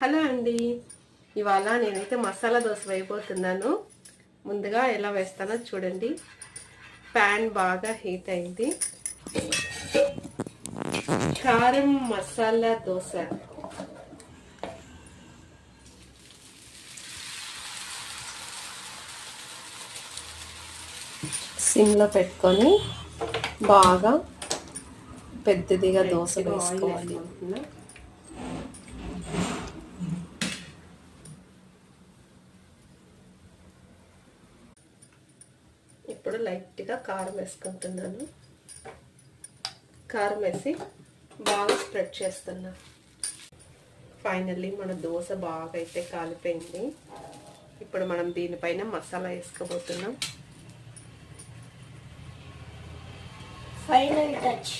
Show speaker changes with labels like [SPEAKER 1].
[SPEAKER 1] Hello అండి, ఇవాళ నేనైతే మసాలా దోశ వేయబోతున్నాను. ముందుగా ఎలా వేస్తానో చూడండి. ప్యాన్ బాగా హీట్ అయింది. కారం మసాలా దోశ. సిమ్లో పెట్టుకొని బాగా పెద్దదిగా దోశ వేసుకోవాలి. ఇప్పుడు లైట్గా కారం వేసుకుంటున్నాను. కారం వేసి బాగా స్ప్రెడ్ చేస్తున్నా. ఫైనల్లీ మన దోశ బాగా అయితే కాలిపోయింది. ఇప్పుడు మనం దీనిపైన మసాలా వేసుకోబోతున్నాం.
[SPEAKER 2] Final touch.